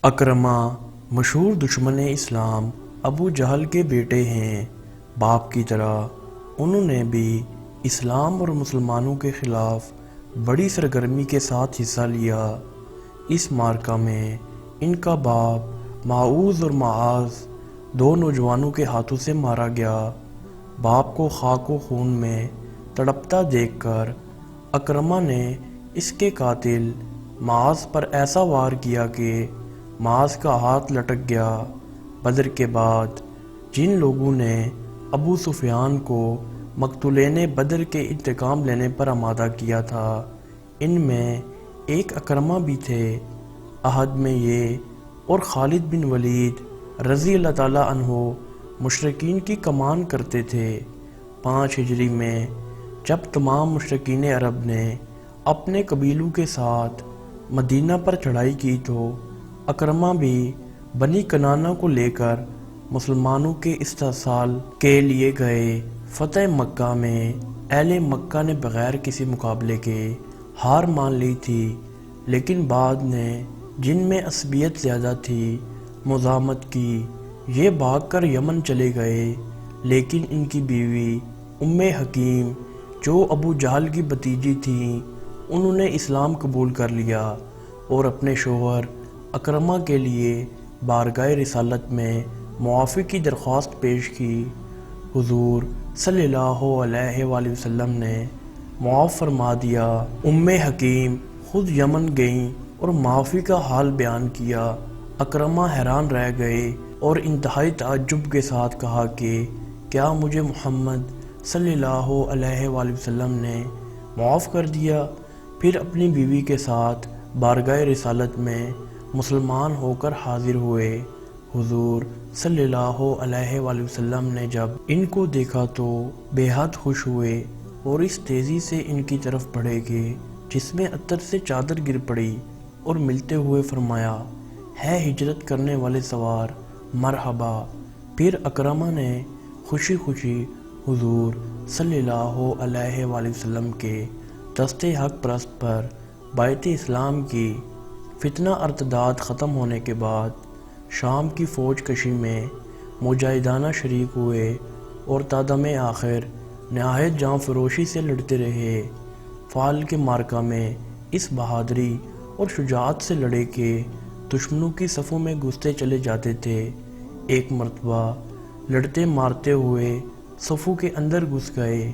اکرمہ مشہور دشمن اسلام ابو جہل کے بیٹے ہیں۔ باپ کی طرح انہوں نے بھی اسلام اور مسلمانوں کے خلاف بڑی سرگرمی کے ساتھ حصہ لیا۔ اس معرکہ میں ان کا باپ معوذ اور معاذ دو نوجوانوں کے ہاتھوں سے مارا گیا۔ باپ کو خاک و خون میں تڑپتا دیکھ کر اکرمہ نے اس کے قاتل معاذ پر ایسا وار کیا کہ معاذ کا ہاتھ لٹک گیا۔ بدر کے بعد جن لوگوں نے ابو سفیان کو مقتولین بدر کے انتقام لینے پر آمادہ کیا تھا، ان میں ایک اکرمہ بھی تھے۔ عہد میں یہ اور خالد بن ولید رضی اللہ تعالیٰ عنہ مشرکین کی کمان کرتے تھے۔ 5 ہجری میں جب تمام مشرکین عرب نے اپنے قبیلوں کے ساتھ مدینہ پر چڑھائی کی تو اکرمہ بھی بنی کنانہ کو لے کر مسلمانوں کے استحصال کے لیے گئے۔ فتح مکہ میں اہل مکہ نے بغیر کسی مقابلے کے ہار مان لی تھی، لیکن بعد نے جن میں عصبیت زیادہ تھی مزاحمت کی، یہ بھاگ کر یمن چلے گئے۔ لیکن ان کی بیوی ام حکیم جو ابو جہل کی بھتیجی تھیں، انہوں نے اسلام قبول کر لیا اور اپنے شوہر اکرمہ کے لیے بارگاہ رسالت میں معافی کی درخواست پیش کی۔ حضور صلی اللہ علیہ وآلہ وسلم نے معاف فرما دیا۔ ام حکیم خود یمن گئیں اور معافی کا حال بیان کیا۔ اکرمہ حیران رہ گئے اور انتہائی تعجب کے ساتھ کہا کہ کیا مجھے محمد صلی اللہ علیہ وآلہ وسلم نے معاف کر دیا؟ پھر اپنی بیوی کے ساتھ بارگاہ رسالت میں مسلمان ہو کر حاضر ہوئے۔ حضور صلی اللہ علیہ وآلہ وسلم نے جب ان کو دیکھا تو بے حد خوش ہوئے اور اس تیزی سے ان کی طرف بڑھے کہ جس میں عطر سے چادر گر پڑی اور ملتے ہوئے فرمایا، ہے ہجرت کرنے والے سوار، مرحبا۔ پھر اکرمہ نے خوشی خوشی حضور صلی اللہ علیہ وآلہ وسلم کے دست حق پرست پر بیعت اسلام کی۔ فتنہ ارتداد ختم ہونے کے بعد شام کی فوج کشی میں مجاہدانہ شریک ہوئے اور تادم آخر نہایت جاں فروشی سے لڑتے رہے۔ فال کے معرکہ میں اس بہادری اور شجاعت سے لڑے کہ دشمنوں کی صفوں میں گھستے چلے جاتے تھے۔ ایک مرتبہ لڑتے مارتے ہوئے صفوں کے اندر گھس گئے،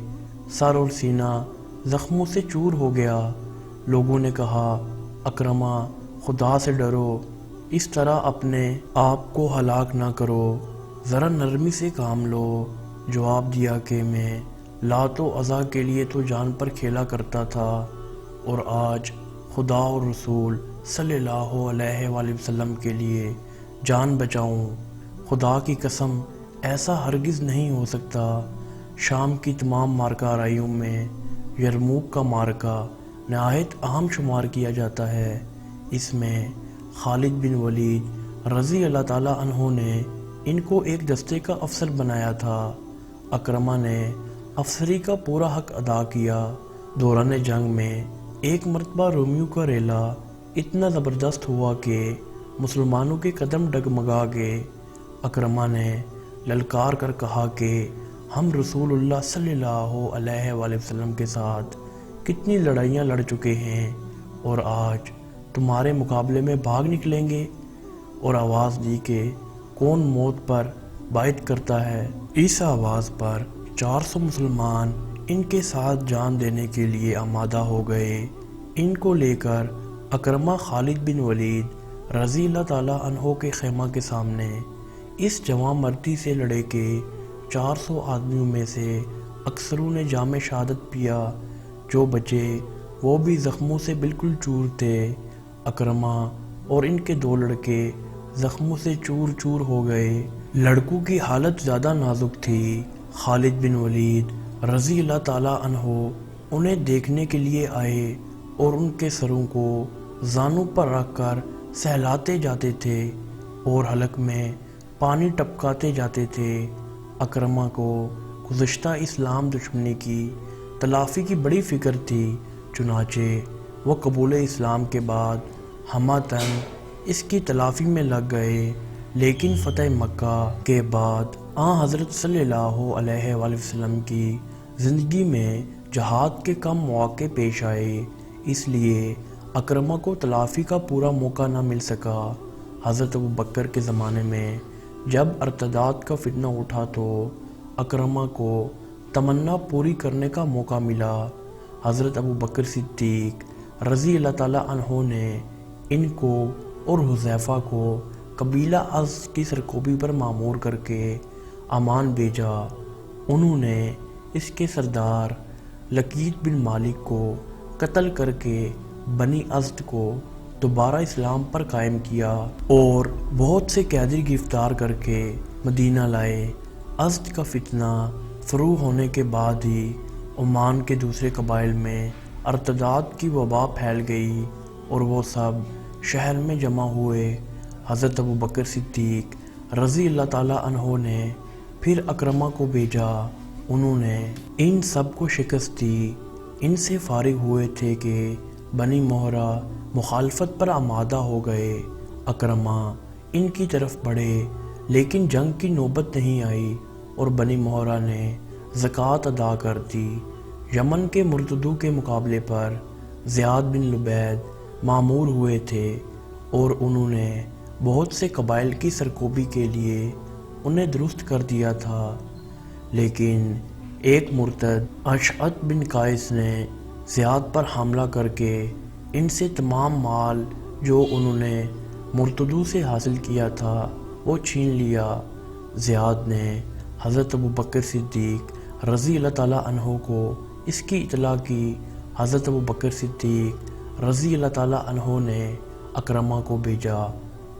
سر اور سینہ زخموں سے چور ہو گیا۔ لوگوں نے کہا، اکرمہ خدا سے ڈرو، اس طرح اپنے آپ کو ہلاک نہ کرو، ذرا نرمی سے کام لو۔ جواب دیا کہ میں لات و عزا کے لیے تو جان پر کھیلا کرتا تھا اور آج خدا اور رسول صلی اللہ علیہ وآلہ وسلم کے لیے جان بچاؤں۔ خدا کی قسم ایسا ہرگز نہیں ہو سکتا۔ شام کی تمام معرکہ آرائیوں میں یرموک کا معرکہ نہایت اہم شمار کیا جاتا ہے۔ اس میں خالد بن ولید رضی اللہ تعالیٰ عنہ نے ان کو ایک دستے کا افسر بنایا تھا۔ اکرمہ نے افسری کا پورا حق ادا کیا۔ دوران جنگ میں ایک مرتبہ رومیوں کا ریلا اتنا زبردست ہوا کہ مسلمانوں کے قدم ڈگمگا گئے۔ اکرمہ نے للکار کر کہا کہ ہم رسول اللہ صلی اللہ علیہ وآلہ وسلم کے ساتھ کتنی لڑائیاں لڑ چکے ہیں اور آج تمہارے مقابلے میں بھاگ نکلیں گے؟ اور آواز دی کہ کون موت پر بیعت کرتا ہے؟ اس آواز پر 400 مسلمان ان کے ساتھ جان دینے کے لیے آمادہ ہو گئے۔ ان کو لے کر اکرمہ خالد بن ولید رضی اللہ تعالیٰ عنہ کے خیمہ کے سامنے اس جواں مردی سے لڑے کہ 400 آدمیوں میں سے اکثروں نے جام شہادت پیا، جو بچے وہ بھی زخموں سے بالکل چور تھے۔ اکرمہ اور ان کے 2 لڑکے زخموں سے چور چور ہو گئے۔ لڑکوں کی حالت زیادہ نازک تھی۔ خالد بن ولید رضی اللہ تعالیٰ عنہ انہیں دیکھنے کے لیے آئے اور ان کے سروں کو زانوں پر رکھ کر سہلاتے جاتے تھے اور حلق میں پانی ٹپکاتے جاتے تھے۔ اکرمہ کو گزشتہ اسلام دشمنی کی تلافی کی بڑی فکر تھی، چنانچہ وہ قبول اسلام کے بعد ہمہ تن اس کی تلافی میں لگ گئے، لیکن فتح مکہ کے بعد حضرت صلی اللہ علیہ وآلہ وسلم کی زندگی میں جہاد کے کم مواقع پیش آئے، اس لیے اکرمہ کو تلافی کا پورا موقع نہ مل سکا۔ حضرت ابوبکر کے زمانے میں جب ارتداد کا فتنہ اٹھا تو اکرمہ کو تمنا پوری کرنے کا موقع ملا۔ حضرت ابوبکر صدیق رضی اللہ تعالیٰ عنہ نے ان کو اور حذیفہ کو قبیلہ ازد کی سرکوبی پر مامور کر کے عمان بھیجا۔ انہوں نے اس کے سردار لقیط بن مالک کو قتل کر کے بنی ازد کو دوبارہ اسلام پر قائم کیا اور بہت سے قیدی گرفتار کر کے مدینہ لائے۔ ازد کا فتنہ شروع ہونے کے بعد ہی عمان کے دوسرے قبائل میں ارتداد کی وبا پھیل گئی اور وہ سب شہر میں جمع ہوئے۔ حضرت ابوبکر صدیق رضی اللہ تعالیٰ عنہ نے پھر اکرمہ کو بھیجا۔ انہوں نے ان سب کو شکست دی۔ ان سے فارغ ہوئے تھے کہ بنی مہرہ مخالفت پر آمادہ ہو گئے۔ اکرمہ ان کی طرف بڑھے، لیکن جنگ کی نوبت نہیں آئی اور بنی مہرہ نے زکوٰۃ ادا کر دی۔ یمن کے مرتدوں کے مقابلے پر زیاد بن لبید مامور ہوئے تھے اور انہوں نے بہت سے قبائل کی سرکوبی کے لیے انہیں درست کر دیا تھا، لیکن ایک مرتد اشعث بن قیس نے زیاد پر حملہ کر کے ان سے تمام مال جو انہوں نے مرتدوں سے حاصل کیا تھا وہ چھین لیا۔ زیاد نے حضرت ابوبکر صدیق رضی اللہ تعالیٰ عنہ کو اس کی اطلاع کی۔ حضرت ابوبکر صدیق رضی اللہ تعالیٰ عنہ نے اکرمہ کو بھیجا۔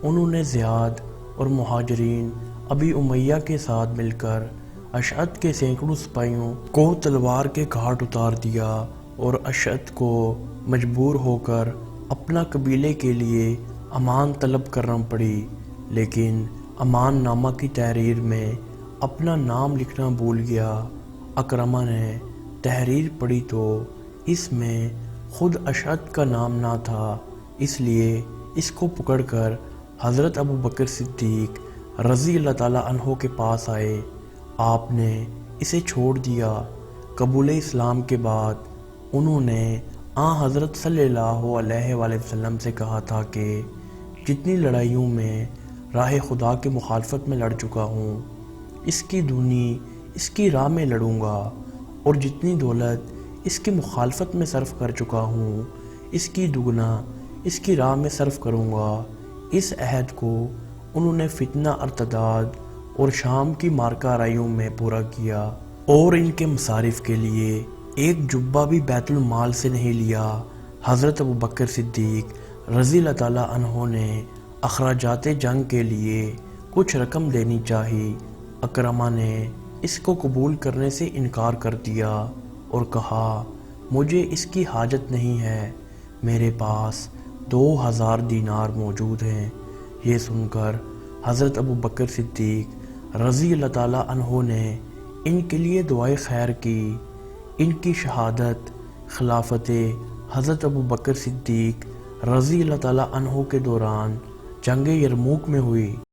انہوں نے زیاد اور مہاجرین ابی امیہ کے ساتھ مل کر اشعث کے سینکڑوں سپاہیوں کو تلوار کے گھاٹ اتار دیا اور اشعث کو مجبور ہو کر اپنا قبیلے کے لیے امان طلب کرنا پڑی، لیکن امان نامہ کی تحریر میں اپنا نام لکھنا بھول گیا۔ اکرمہ نے تحریر پڑھی تو اس میں خود اشعث کا نام نہ تھا، اس لیے اس کو پکڑ کر حضرت ابوبکر صدیق رضی اللہ تعالیٰ عنہ کے پاس آئے۔ آپ نے اسے چھوڑ دیا۔ قبول اسلام کے بعد انہوں نے حضرت صلی اللہ علیہ وآلہ وسلم سے کہا تھا کہ جتنی لڑائیوں میں راہ خدا کی مخالفت میں لڑ چکا ہوں، اس کی دونی اس کی راہ میں لڑوں گا، اور جتنی دولت اس کی مخالفت میں صرف کر چکا ہوں، اس کی دگنا اس کی راہ میں صرف کروں گا۔ اس عہد کو انہوں نے فتنہ ارتداد اور شام کی مارکہ آرائیوں میں پورا کیا، اور ان کے مصارف کے لیے ایک جبہ بھی بیت المال سے نہیں لیا۔ حضرت ابوبکر صدیق رضی اللہ تعالیٰ عنہ نے اخراجات جنگ کے لیے کچھ رقم دینی چاہی۔ اکرمہ نے اس کو قبول کرنے سے انکار کر دیا اور کہا، مجھے اس کی حاجت نہیں ہے، میرے پاس 2000 دینار موجود ہیں۔ یہ سن کر حضرت ابوبکر صدیق رضی اللہ تعالیٰ عنہ نے ان کے لیے دعائے خیر کی۔ ان کی شہادت خلافت حضرت ابوبکر صدیق رضی اللہ تعالیٰ عنہ کے دوران جنگ یرموک میں ہوئی۔